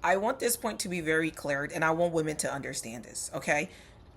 I want this point to be very clear, and I want women to understand this, okay?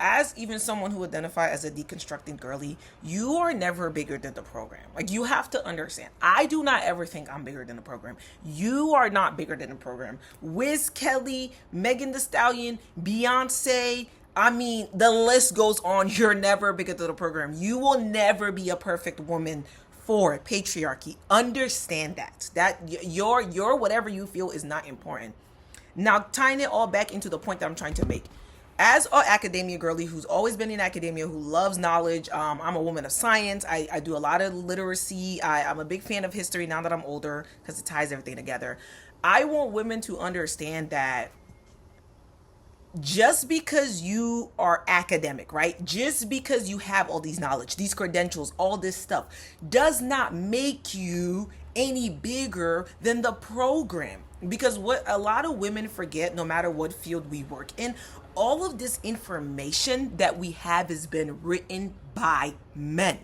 As even someone who identifies as a deconstructing girly, you are never bigger than the program. Like, you have to understand. I do not ever think I'm bigger than the program. You are not bigger than the program. Wiz Kelly, Megan Thee Stallion, Beyonce, I mean, the list goes on. You're never bigger than the program. You will never be a perfect woman for patriarchy. Understand that. That your whatever you feel is not important. Now, tying it all back into the point that I'm trying to make. As an academia girly who's always been in academia, who loves knowledge, I'm a woman of science. I do a lot of literacy. I'm a big fan of history now that I'm older because it ties everything together. I want women to understand that just because you are academic, right? Just because you have all these knowledge, these credentials, all this stuff, does not make you any bigger than the program. Because what a lot of women forget, no matter what field we work in, all of this information that we have has been written by men.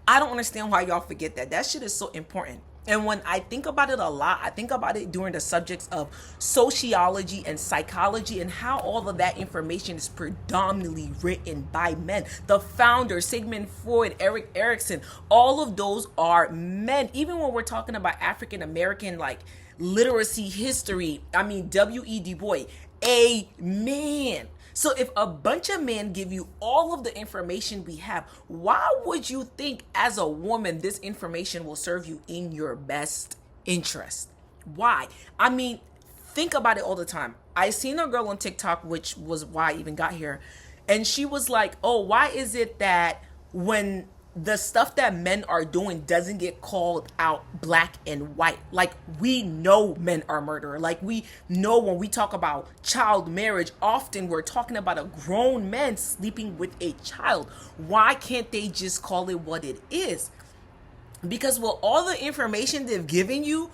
I don't understand why y'all forget that. That shit is so important. And when I think about it a lot, I think about it during the subjects of sociology and psychology and how all of that information is predominantly written by men. The founders, Sigmund Freud, Erik Erikson, all of those are men. Even when we're talking about African American, like, literacy history, I mean, W.E. Du Bois, a man. So if a bunch of men give you all of the information we have, why would you think as a woman this information will serve you in your best interest? Why? I mean, think about it all the time. I seen a girl on TikTok, which was why I even got here, and she was like, oh, why is it that when the stuff that men are doing doesn't get called out black and white? Like, we know men are murderer. Like, we know when we talk about child marriage, often we're talking about a grown man sleeping with a child. Why can't they just call it what it is? Because with all the information they've given you,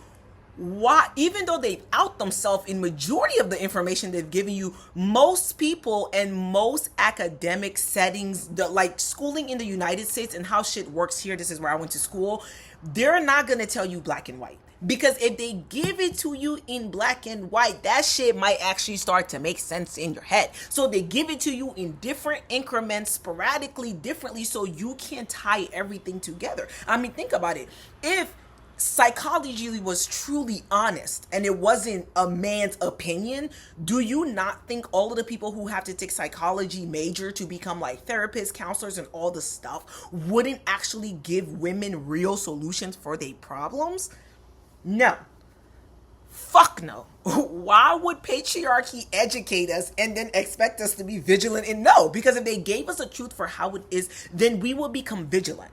why, even though they out themselves in majority of the information they've given you, most people and most academic settings, like schooling in the United States and how shit works here, this is where I went to school, they're not going to tell you black and white. Because if they give it to you in black and white, that shit might actually start to make sense in your head. So they give it to you in different increments, sporadically, differently, so you can tie everything together. I mean, think about it. If psychology was truly honest and it wasn't a man's opinion, do you not think all of the people who have to take psychology major to become like therapists, counselors, and all the stuff wouldn't actually give women real solutions for their problems? No. Fuck no. Why would patriarchy educate us and then expect us to be vigilant? And no, because if they gave us a truth for how it is, then we will become vigilant.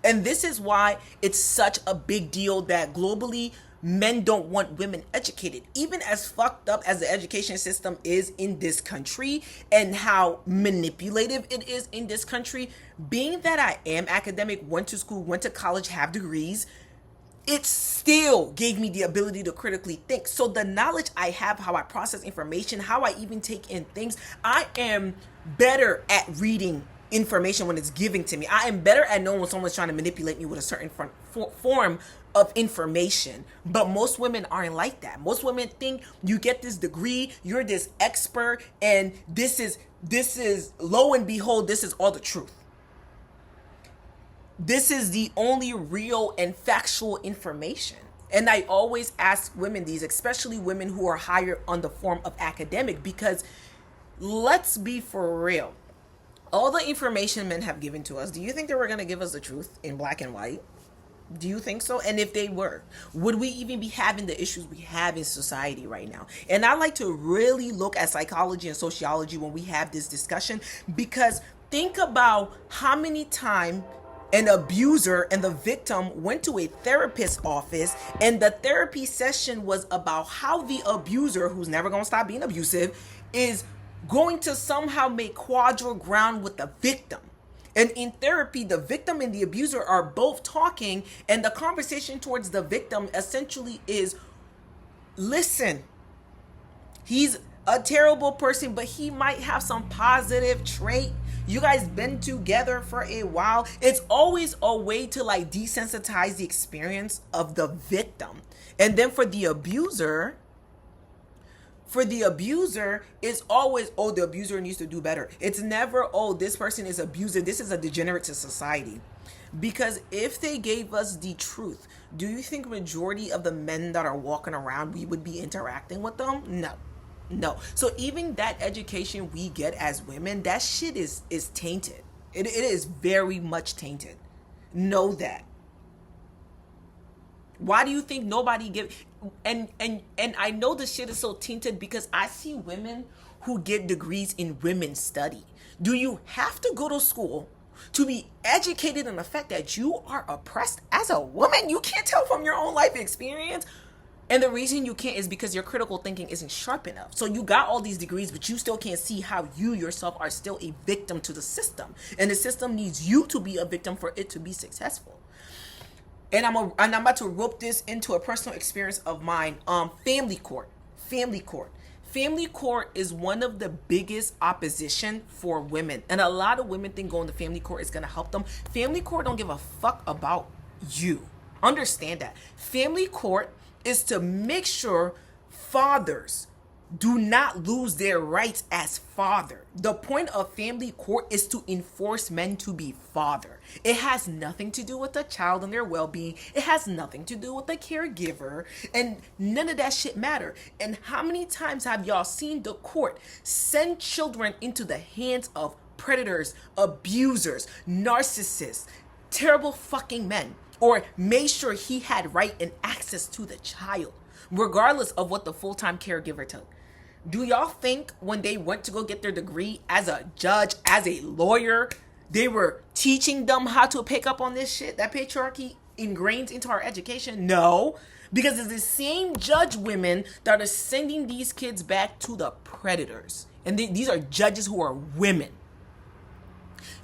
And this is why it's such a big deal that globally men don't want women educated. Even as fucked up as the education system is in this country and how manipulative it is in this country, being that I am academic, went to school, went to college, have degrees, it still gave me the ability to critically think. So the knowledge I have, how I process information, how I even take in things, I am better at reading information when it's given to me. I am better at knowing when someone's trying to manipulate me with a certain form of information. But most women aren't like that. Most women think you get this degree, you're this expert, and this is lo and behold, this is all the truth. This is the only real and factual information. And I always ask women these, especially women who are higher on the form of academic, because let's be for real. All the information men have given to us, do you think they were going to give us the truth in black and white? Do you think so? And if they were, would we even be having the issues we have in society right now? And I like to really look at psychology and sociology when we have this discussion, because think about how many times an abuser and the victim went to a therapist's office and the therapy session was about how the abuser, who's never going to stop being abusive, is going to somehow make quadruple ground with the victim. And in therapy, the victim and the abuser are both talking, and the conversation towards the victim essentially is, listen, he's a terrible person, but he might have some positive trait. You guys been together for a while. It's always a way to like desensitize the experience of the victim. And then for the abuser, For the abuser, it's always, oh, the abuser needs to do better. It's never, oh, this person is abuser, this is a degenerate to society. Because if they gave us the truth, do you think majority of the men that are walking around, we would be interacting with them? No. No. So even that education we get as women, that shit is tainted. It is very much tainted. Know that. Why do you think nobody give and I know the shit is so tainted because I see women who get degrees in women's study. Do you have to go to school to be educated in the fact that you are oppressed as a woman? You can't tell from your own life experience. And the reason you can't is because your critical thinking isn't sharp enough. So you got all these degrees, but you still can't see how you yourself are still a victim to the system. And the system needs you to be a victim for it to be successful. And I'm about to rope this into a personal experience of mine. Family court. Family court is one of the biggest opposition for women. And a lot of women think going to family court is going to help them. Family court don't give a fuck about you. Understand that. Family court is to make sure fathers do not lose their rights as father. The point of family court is to enforce men to be father. It has nothing to do with the child and their well-being. It has nothing to do with the caregiver. And none of that shit matter. And how many times have y'all seen the court send children into the hands of predators, abusers, narcissists, terrible fucking men? Or made sure he had right and access to the child, regardless of what the full-time caregiver took. Do y'all think when they went to go get their degree as a judge, as a lawyer, they were teaching them how to pick up on this shit that patriarchy ingrains into our education? No, because it's the same judge women that are sending these kids back to the predators. And these are judges who are women.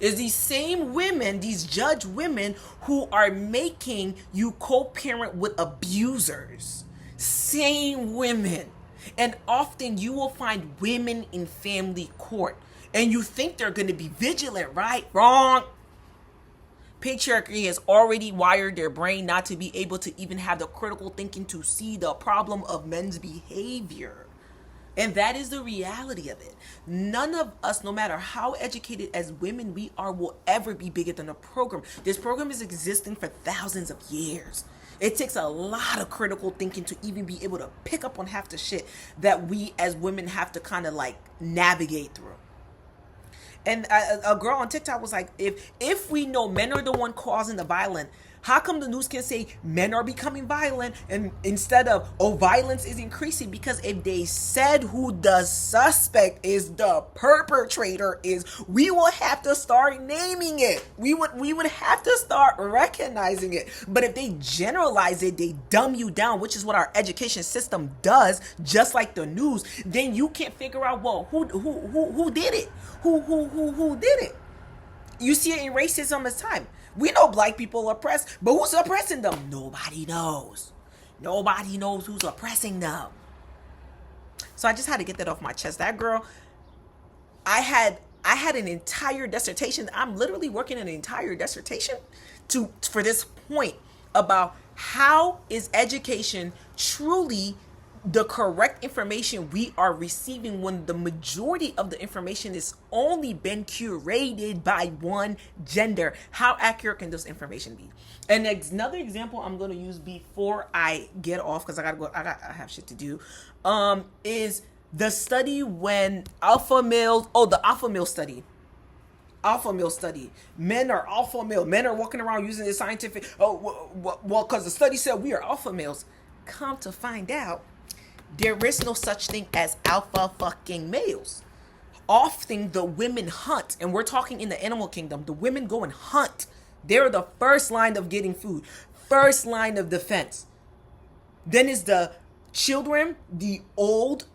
Is these same women, these judge women, who are making you co-parent with abusers. Same women. And often you will find women in family court. And you think they're going to be vigilant, right? Wrong. Patriarchy has already wired their brain not to be able to even have the critical thinking to see the problem of men's behavior. And that is the reality of it. None of us, no matter how educated as women we are, will ever be bigger than a program. This program is existing for thousands of years. It takes a lot of critical thinking to even be able to pick up on half the shit that we as women have to kind of like navigate through. And a girl on TikTok was like, if we know men are the one causing the violence, how come the news can say men are becoming violent and instead of, oh, violence is increasing? Because if they said who the suspect is, the perpetrator is, we will have to start naming it. We would have to start recognizing it. But if they generalize it, they dumb you down, which is what our education system does, just like the news, then you can't figure out, well, who did it? Who did it? You see it in racism as time. We know black people are oppressed, but who's oppressing them? Nobody knows. Nobody knows who's oppressing them. So I just had to get that off my chest. That girl, I had an entire dissertation. I'm literally working an entire dissertation for this point about how is education truly the correct information we are receiving when the majority of the information is only been curated by one gender. How accurate can this information be? And another example I'm going to use before I get off, because I gotta go, I have shit to do, is the study when alpha males, the alpha male study. Alpha male study. Men are alpha male. Men are walking around using this scientific, well, because the study said we are alpha males. Come to find out, there is no such thing as alpha fucking males. Often the women hunt, and we're talking in the animal kingdom. The women go and hunt. They're the first line of getting food, first line of defense. Then is the children, the old,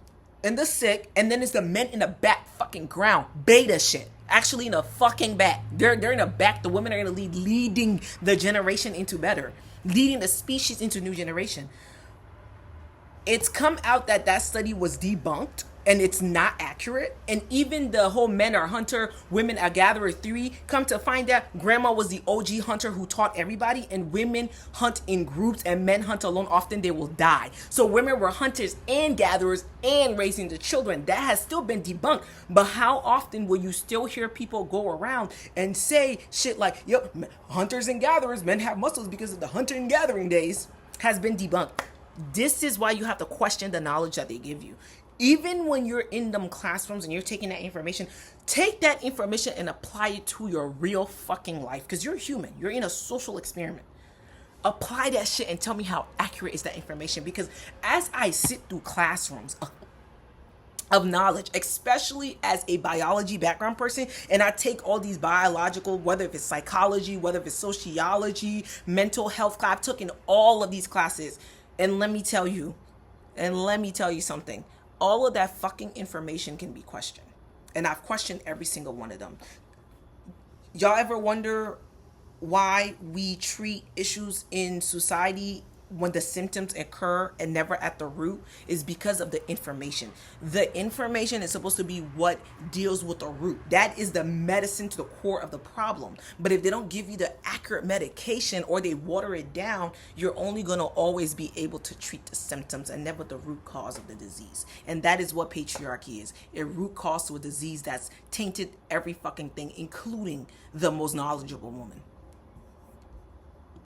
and the sick, and then it's the men in the back fucking ground. Beta shit. Actually in the fucking back. They're in the back. The women are going to leading the generation into better. Leading the species into new generation. It's come out that study was debunked and it's not accurate. And even the whole men are hunter, women are gatherer theory, come to find out grandma was the OG hunter who taught everybody, and women hunt in groups and men hunt alone. Often they will die. So women were hunters and gatherers and raising the children. That has still been debunked. But how often will you still hear people go around and say shit like, yep, hunters and gatherers, men have muscles because of the hunter and gathering days, has been debunked. This is why you have to question the knowledge that they give you. Even when you're in them classrooms and you're taking that information, take that information and apply it to your real fucking life. Because you're human. You're in a social experiment. Apply that shit and tell me how accurate is that information. Because as I sit through classrooms of knowledge, especially as a biology background person, and I take all these biological, whether if it's psychology, whether if it's sociology, mental health class, I've taken all of these classes. And let me tell you something. All of that fucking information can be questioned. And I've questioned every single one of them. Y'all ever wonder why we treat issues in society when the symptoms occur and never at the root? Is because of the information. The information is supposed to be what deals with the root. That is the medicine to the core of the problem. But if they don't give you the accurate medication or they water it down, you're only going to always be able to treat the symptoms and never the root cause of the disease. And that is what patriarchy is. A root cause to a disease that's tainted every fucking thing, including the most knowledgeable woman.